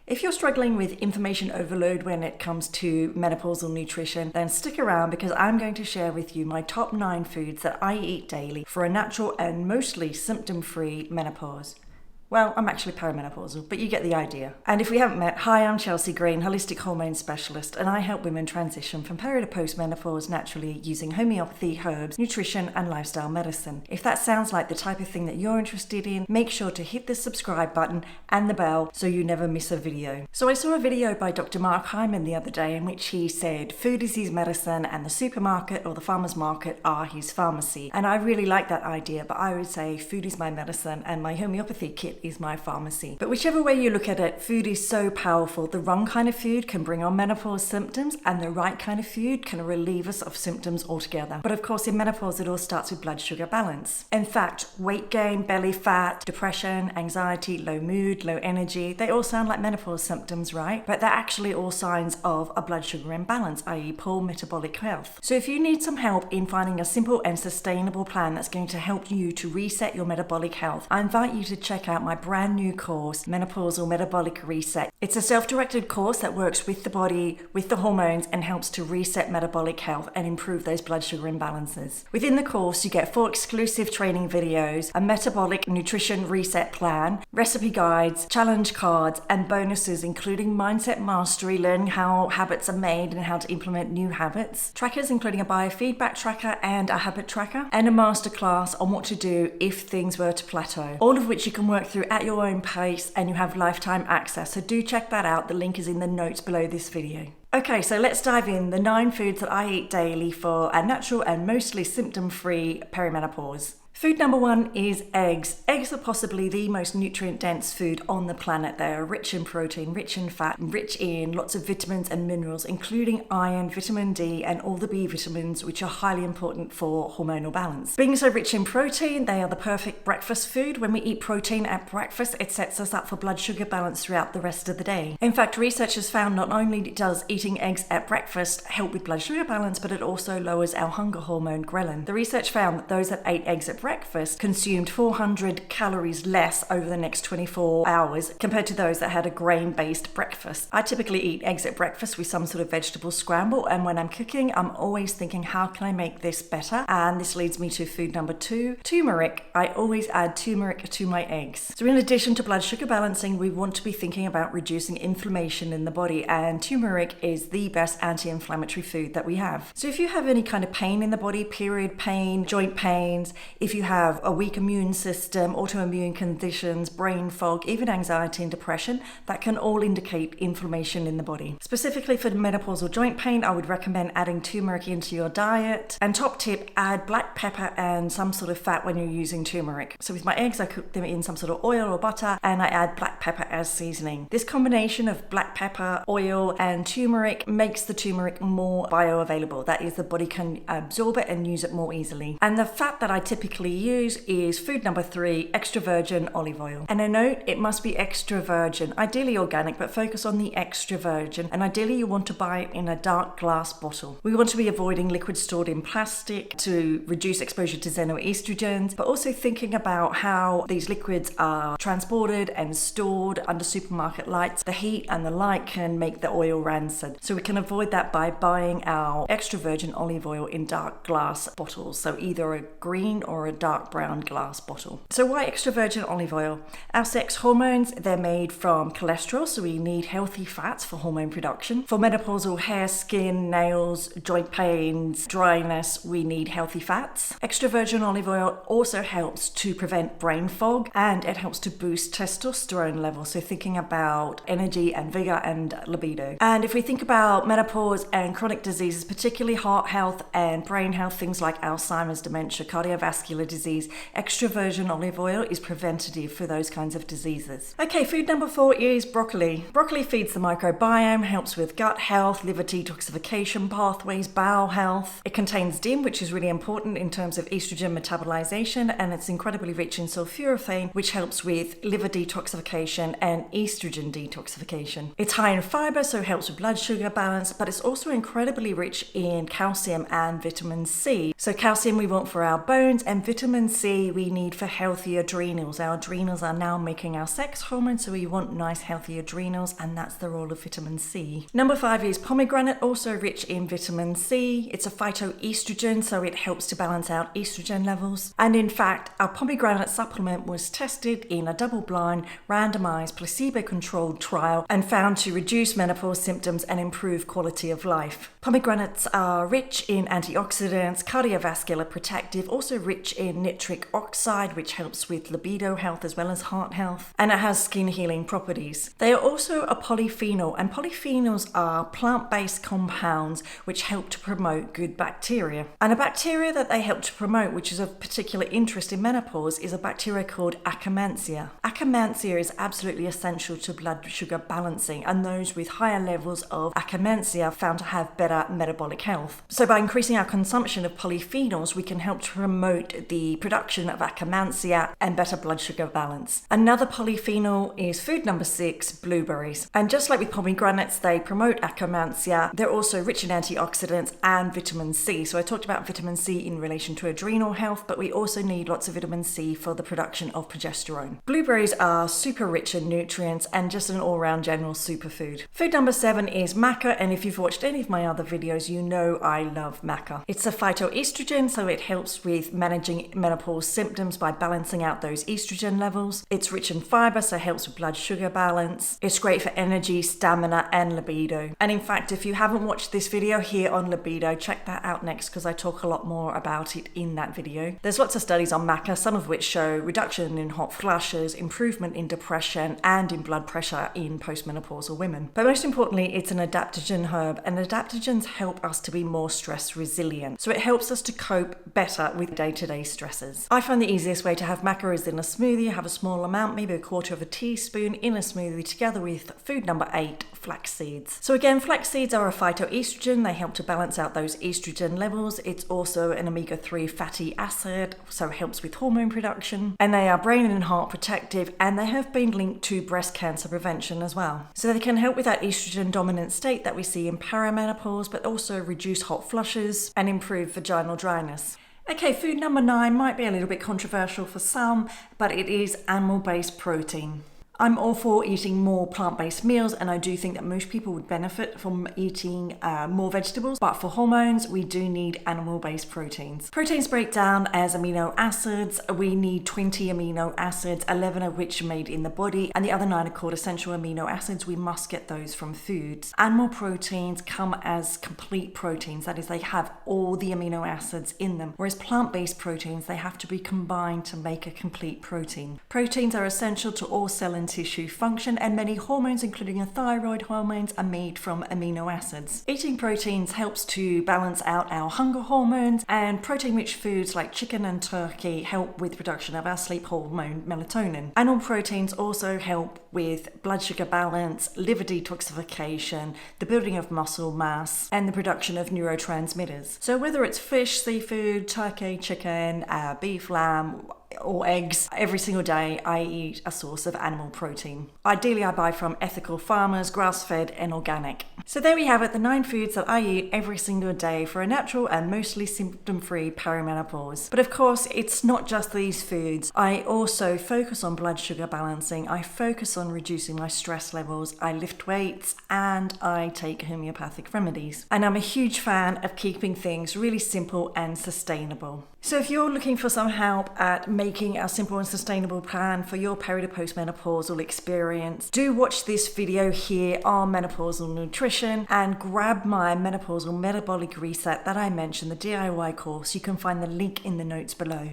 If you're struggling with information overload when it comes to menopausal nutrition, then stick around because I'm going to share with you my top 9 foods that I eat daily for a natural and mostly symptom-free menopause. Well, I'm actually perimenopausal, but you get the idea. And if we haven't met, hi, I'm Chelsea Green, holistic hormone specialist, and I help women transition from peri to post menopause naturally using homeopathy, herbs, nutrition, and lifestyle medicine. If that sounds like the type of thing that you're interested in, make sure to hit the subscribe button and the bell so you never miss a video. So I saw a video by Dr. Mark Hyman the other day in which he said food is his medicine and the supermarket or the farmer's market are his pharmacy. And I really like that idea, but I would say food is my medicine and my homeopathy kit is my pharmacy. But whichever way you look at it, food is so powerful. The wrong kind of food can bring on menopause symptoms and the right kind of food can relieve us of symptoms altogether. But of course in menopause it all starts with blood sugar balance. In fact, weight gain, belly fat, depression, anxiety, low mood, low energy, they all sound like menopause symptoms, right? But they're actually all signs of a blood sugar imbalance, i.e. poor metabolic health. So if you need some help in finding a simple and sustainable plan that's going to help you to reset your metabolic health, I invite you to check out my brand new course, Menopausal Metabolic Reset. It's a self-directed course that works with the body, with the hormones, and helps to reset metabolic health and improve those blood sugar imbalances. Within the course, you get 4 exclusive training videos, a metabolic nutrition reset plan, recipe guides, challenge cards, and bonuses including mindset mastery, learning how habits are made and how to implement new habits, trackers including a biofeedback tracker and a habit tracker, and a masterclass on what to do if things were to plateau. All of which you can work through at your own pace and you have lifetime access. So do check that out. The link is in the notes below this video. Okay, so let's dive in. The 9 foods that I eat daily for a natural and mostly symptom-free perimenopause. Food number 1 is eggs. Eggs are possibly the most nutrient-dense food on the planet. They are rich in protein, rich in fat, rich in lots of vitamins and minerals, including iron, vitamin D, and all the B vitamins, which are highly important for hormonal balance. Being so rich in protein, they are the perfect breakfast food. When we eat protein at breakfast, it sets us up for blood sugar balance throughout the rest of the day. In fact, research has found not only does eating eggs at breakfast help with blood sugar balance, but it also lowers our hunger hormone ghrelin. The research found that those that ate eggs at breakfast consumed 400 calories less over the next 24 hours compared to those that had a grain-based breakfast. I typically eat eggs at breakfast with some sort of vegetable scramble, and when I'm cooking, I'm always thinking, how can I make this better? And this leads me to food number 2, turmeric. I always add turmeric to my eggs. So in addition to blood sugar balancing, we want to be thinking about reducing inflammation in the body, and turmeric is the best anti-inflammatory food that we have. So if you have any kind of pain in the body, period pain, joint pains, if you have a weak immune system, autoimmune conditions, brain fog, even anxiety and depression, that can all indicate inflammation in the body. Specifically for menopausal joint pain, I would recommend adding turmeric into your diet. And top tip, add black pepper and some sort of fat when you're using turmeric. So with my eggs, I cook them in some sort of oil or butter, and I add black pepper as seasoning. This combination of black pepper, oil, and turmeric makes the turmeric more bioavailable. That is, the body can absorb it and use it more easily. And the fat that I typically use is food number 3, extra virgin olive oil. And a note, it must be extra virgin, ideally organic, but focus on the extra virgin. And ideally you want to buy it in a dark glass bottle. We want to be avoiding liquids stored in plastic to reduce exposure to xenoestrogens, but also thinking about how these liquids are transported and stored under supermarket lights. The heat and the light can make the oil rancid. So we can avoid that by buying our extra virgin olive oil in dark glass bottles. So either a green or a dark brown glass bottle. So why extra virgin olive oil? Our sex hormones, they're made from cholesterol, so we need healthy fats for hormone production. For menopausal hair, skin, nails, joint pains, dryness, we need healthy fats. Extra virgin olive oil also helps to prevent brain fog, and it helps to boost testosterone levels, so thinking about energy and vigor and libido. And if we think about menopause and chronic diseases, particularly heart health and brain health, things like Alzheimer's, dementia, cardiovascular disease, extra virgin olive oil is preventative for those kinds of diseases. Okay, food number 4 is broccoli. Broccoli feeds the microbiome, helps with gut health, liver detoxification pathways, bowel health. It contains DIM, which is really important in terms of estrogen metabolization, and it's incredibly rich in sulforaphane, which helps with liver detoxification and estrogen detoxification. It's high in fiber, so it helps with blood sugar balance, but it's also incredibly rich in calcium and vitamin C. So calcium we want for our bones, and vitamin C we need for healthy adrenals. Our adrenals are now making our sex hormone, so we want nice healthy adrenals, and that's the role of vitamin C. Number 5 is pomegranate, also rich in vitamin C. It's a phytoestrogen, so it helps to balance out estrogen levels. And in fact, our pomegranate supplement was tested in a double-blind, randomized, placebo-controlled trial and found to reduce menopause symptoms and improve quality of life. Pomegranates are rich in antioxidants, cardiovascular protective, also rich in nitric oxide, which helps with libido health as well as heart health, and it has skin healing properties. They are also a polyphenol, and polyphenols are plant-based compounds which help to promote good bacteria. And a bacteria that they help to promote, which is of particular interest in menopause, is a bacteria called Akkermansia. Akkermansia is absolutely essential to blood sugar balancing, and those with higher levels of Akkermansia are found to have better metabolic health. So by increasing our consumption of polyphenols, we can help to promote the production of Akkermansia and better blood sugar balance. Another polyphenol is food number 6, blueberries. And just like with pomegranates, they promote Akkermansia. They're also rich in antioxidants and vitamin C. So I talked about vitamin C in relation to adrenal health, but we also need lots of vitamin C for the production of progesterone. Blueberries are super rich in nutrients and just an all-round general superfood. Food number 7 is maca, and if you've watched any of my other videos, you know I love maca. It's a phytoestrogen, so it helps with managing menopause symptoms by balancing out those estrogen levels. It's rich in fiber, so it helps with blood sugar balance. It's great for energy, stamina, and libido. And in fact, if you haven't watched this video here on libido, check that out next because I talk a lot more about it in that video. There's lots of studies on maca, some of which show reduction in hot flushes, improvement in depression, and in blood pressure in postmenopausal women. But most importantly, it's an adaptogen herb, and adaptogens help us to be more stress resilient. So it helps us to cope better with day-to-day stresses. I find the easiest way to have maca is in a smoothie. Have a small amount, maybe a quarter of a teaspoon in a smoothie together with food number 8, flax seeds. So again, flax seeds are a phytoestrogen. They help to balance out those estrogen levels. It's also an omega-3 fatty acid, so it helps with hormone production. And they are brain and heart protective, and they have been linked to breast cancer prevention as well. So they can help with that estrogen dominant state that we see in perimenopause, but also reduce hot flushes and improve vaginal dryness. Okay, food number 9 might be a little bit controversial for some, but it is animal-based protein. I'm all for eating more plant-based meals, and I do think that most people would benefit from eating more vegetables, but for hormones we do need animal-based proteins. Proteins break down as amino acids. We need 20 amino acids, 11 of which are made in the body, and the other 9 are called essential amino acids. We must get those from foods. Animal proteins come as complete proteins, that is, they have all the amino acids in them, whereas plant-based proteins, they have to be combined to make a complete protein. Proteins are essential to all cell and tissue function, and many hormones, including the thyroid hormones, are made from amino acids. Eating proteins helps to balance out our hunger hormones, and protein-rich foods like chicken and turkey help with production of our sleep hormone melatonin. Animal proteins also help with blood sugar balance, liver detoxification, the building of muscle mass, and the production of neurotransmitters. So whether it's fish, seafood, turkey, chicken, beef, lamb, or eggs, every single day I eat a source of animal protein. Ideally I buy from ethical farmers, grass-fed and organic. So there we have it, the 9 foods that I eat every single day for a natural and mostly symptom-free perimenopause. But of course, it's not just these foods. I also focus on blood sugar balancing, I focus on reducing my stress levels, I lift weights, and I take homeopathic remedies. And I'm a huge fan of keeping things really simple and sustainable. So if you're looking for some help at making a simple and sustainable plan for your peri to postmenopausal experience, do watch this video here on menopausal nutrition and grab my menopausal metabolic reset that I mentioned, the DIY course. You can find the link in the notes below.